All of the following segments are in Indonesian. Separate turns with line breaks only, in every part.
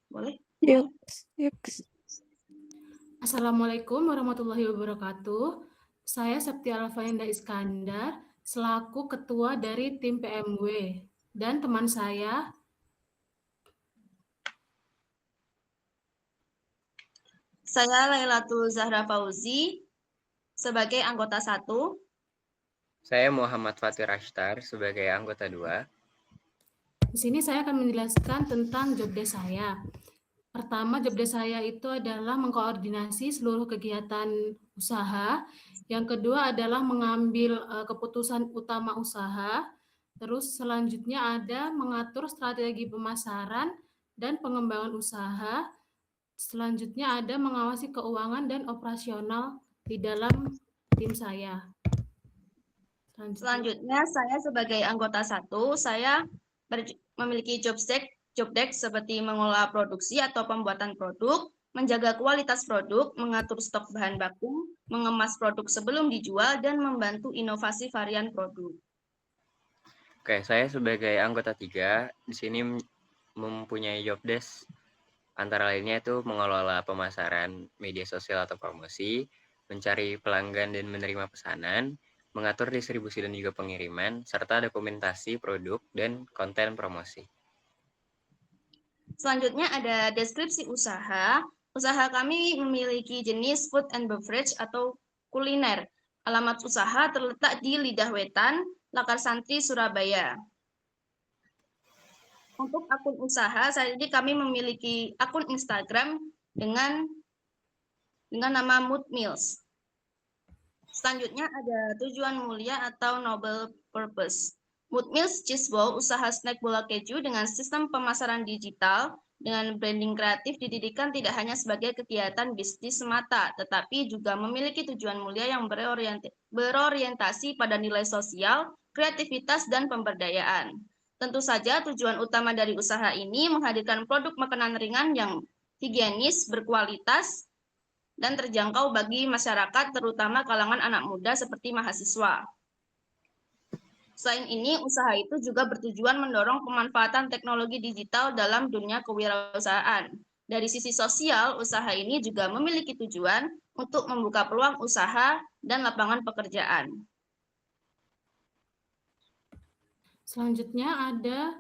Boleh?
Yuk, yuk.
Assalamualaikum warahmatullahi wabarakatuh. Saya Septia Alfainda Iskandar, selaku Ketua dari tim PMW. Dan teman saya,
Saya Lailatul Zahra Fauzi sebagai anggota 1.
Saya Muhammad Fatir Ashtar sebagai anggota 2.
di sini saya akan menjelaskan tentang job desk saya. Pertama, job desk saya itu adalah mengkoordinasi seluruh kegiatan usaha. Yang kedua adalah mengambil keputusan utama usaha. Terus selanjutnya ada mengatur strategi pemasaran dan pengembangan usaha. Selanjutnya ada mengawasi keuangan dan operasional di dalam tim saya.
Selanjutnya saya sebagai anggota 1, saya memiliki job desk seperti mengelola produksi atau pembuatan produk, menjaga kualitas produk, mengatur stok bahan baku, mengemas produk sebelum dijual, dan membantu inovasi varian produk.
Oke, saya sebagai anggota 3 di sini mempunyai job desk antara lainnya itu mengelola pemasaran media sosial atau promosi, mencari pelanggan dan menerima pesanan, mengatur distribusi dan juga pengiriman, serta dokumentasi produk dan konten promosi.
Selanjutnya ada deskripsi usaha. Usaha kami memiliki jenis food and beverage atau kuliner. Alamat usaha terletak di Lidah Wetan, Lakar Santri, Surabaya. Untuk akun usaha, saat ini kami memiliki akun Instagram dengan nama Mood Meals. Selanjutnya ada tujuan mulia atau noble purpose. Mood Meals Cheese Ball, usaha snack bola keju dengan sistem pemasaran digital, dengan branding kreatif didirikan tidak hanya sebagai kegiatan bisnis semata, tetapi juga memiliki tujuan mulia yang berorientasi pada nilai sosial, kreativitas, dan pemberdayaan. Tentu saja tujuan utama dari usaha ini menghadirkan produk makanan ringan yang higienis, berkualitas, dan terjangkau bagi masyarakat, terutama kalangan anak muda seperti mahasiswa. Selain ini, usaha itu juga bertujuan mendorong pemanfaatan teknologi digital dalam dunia kewirausahaan. Dari sisi sosial, usaha ini juga memiliki tujuan untuk membuka peluang usaha dan lapangan pekerjaan.
Selanjutnya ada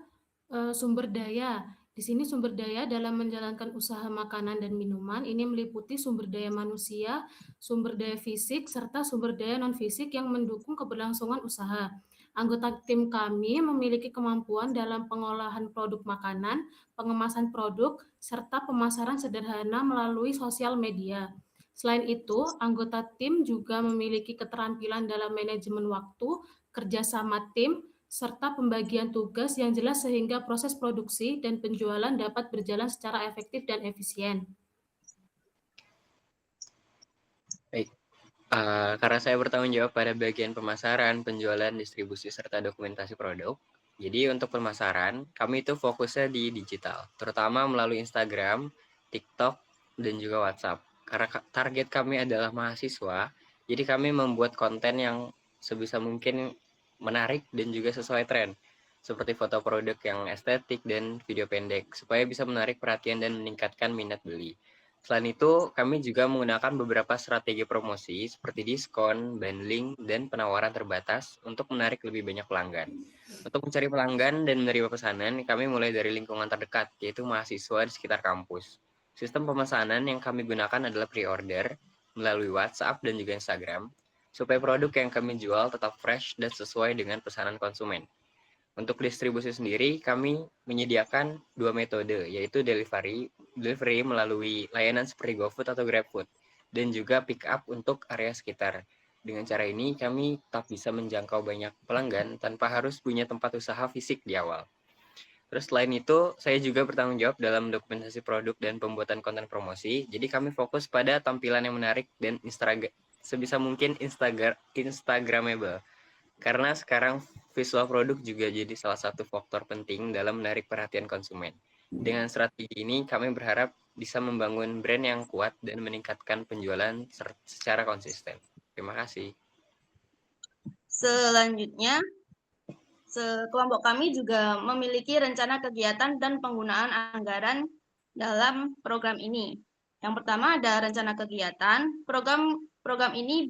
sumber daya. Di sini sumber daya dalam menjalankan usaha makanan dan minuman ini meliputi sumber daya manusia, sumber daya fisik, serta sumber daya non-fisik yang mendukung keberlangsungan usaha. Anggota tim kami memiliki kemampuan dalam pengolahan produk makanan, pengemasan produk, serta pemasaran sederhana melalui sosial media. Selain itu, anggota tim juga memiliki keterampilan dalam manajemen waktu, kerjasama tim, serta pembagian tugas yang jelas sehingga proses produksi dan penjualan dapat berjalan secara efektif dan efisien.
Baik, karena saya bertanggung jawab pada bagian pemasaran, penjualan, distribusi, serta dokumentasi produk. Jadi untuk pemasaran, kami itu fokusnya di digital, terutama melalui Instagram, TikTok, dan juga WhatsApp. Karena target kami adalah mahasiswa, jadi kami membuat konten yang sebisa mungkin menarik dan juga sesuai tren, seperti foto produk yang estetik dan video pendek, supaya bisa menarik perhatian dan meningkatkan minat beli. Selain itu, kami juga menggunakan beberapa strategi promosi seperti diskon, bundling, dan penawaran terbatas untuk menarik lebih banyak pelanggan. Untuk mencari pelanggan dan menerima pesanan, kami mulai dari lingkungan terdekat, yaitu mahasiswa di sekitar kampus. Sistem pemesanan yang kami gunakan adalah pre-order melalui WhatsApp dan juga Instagram, supaya produk yang kami jual tetap fresh dan sesuai dengan pesanan konsumen. Untuk distribusi sendiri, kami menyediakan 2 metode, yaitu delivery melalui layanan seperti GoFood atau GrabFood, dan juga pick up untuk area sekitar. Dengan cara ini, kami tetap bisa menjangkau banyak pelanggan tanpa harus punya tempat usaha fisik di awal. Terus selain itu, saya juga bertanggung jawab dalam dokumentasi produk dan pembuatan konten promosi. Jadi kami fokus pada tampilan yang menarik dan sebisa mungkin Instagramable. Karena sekarang visual produk juga jadi salah satu faktor penting dalam menarik perhatian konsumen. Dengan strategi ini, kami berharap bisa membangun brand yang kuat dan meningkatkan penjualan secara konsisten. Terima kasih.
Selanjutnya, kelompok kami juga memiliki rencana kegiatan dan penggunaan anggaran dalam program ini. Yang pertama ada rencana kegiatan. Program ini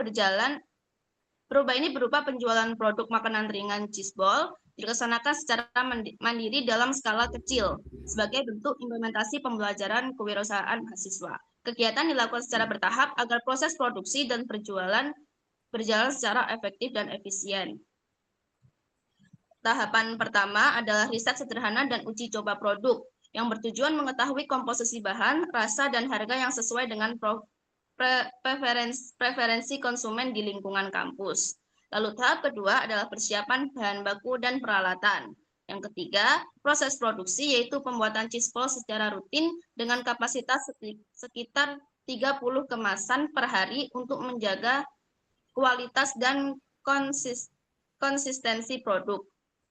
berupa penjualan produk makanan ringan cheese ball dilaksanakan secara mandiri dalam skala kecil sebagai bentuk implementasi pembelajaran kewirausahaan mahasiswa. Kegiatan dilakukan secara bertahap agar proses produksi dan penjualan berjalan secara efektif dan efisien. Tahapan pertama adalah riset sederhana dan uji coba produk yang bertujuan mengetahui komposisi bahan, rasa, dan harga yang sesuai dengan preferensi konsumen di lingkungan kampus. Lalu tahap kedua adalah persiapan bahan baku dan peralatan. Yang ketiga, proses produksi yaitu pembuatan cheese ball secara rutin dengan kapasitas sekitar 30 kemasan per hari untuk menjaga kualitas dan konsistensi produk.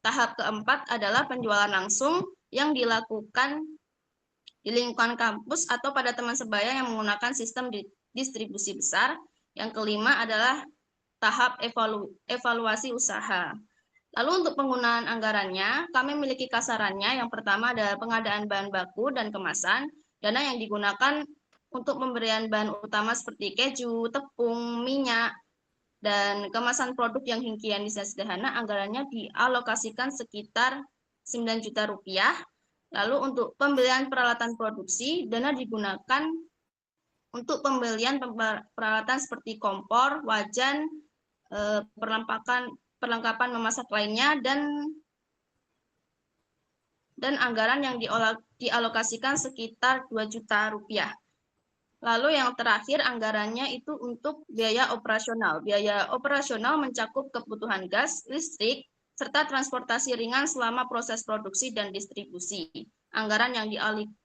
Tahap keempat adalah penjualan langsung yang dilakukan di lingkungan kampus atau pada teman sebaya yang menggunakan sistem distribusi besar. Yang kelima adalah tahap evaluasi usaha. Lalu untuk penggunaan anggarannya, kami memiliki kasarannya. Yang pertama adalah pengadaan bahan baku dan kemasan. Dana yang digunakan untuk pemberian bahan utama seperti keju, tepung, minyak, dan kemasan produk yang ringkian desain sederhana, anggarannya dialokasikan sekitar 9 juta rupiah. Lalu untuk pembelian peralatan produksi, dana digunakan untuk pembelian peralatan seperti kompor, wajan, perlengkapan memasak lainnya, dan anggaran yang dialokasikan sekitar 2 juta rupiah. Lalu yang terakhir anggarannya itu untuk biaya operasional. Biaya operasional mencakup kebutuhan gas, listrik, serta transportasi ringan selama proses produksi dan distribusi. Anggaran yang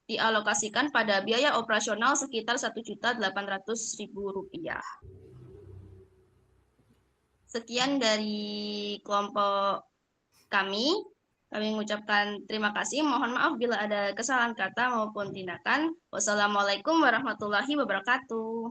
dialokasikan pada biaya operasional sekitar Rp1.800.000. Sekian dari kelompok kami. Kami mengucapkan terima kasih. Mohon maaf bila ada kesalahan kata maupun tindakan. Wassalamualaikum warahmatullahi wabarakatuh.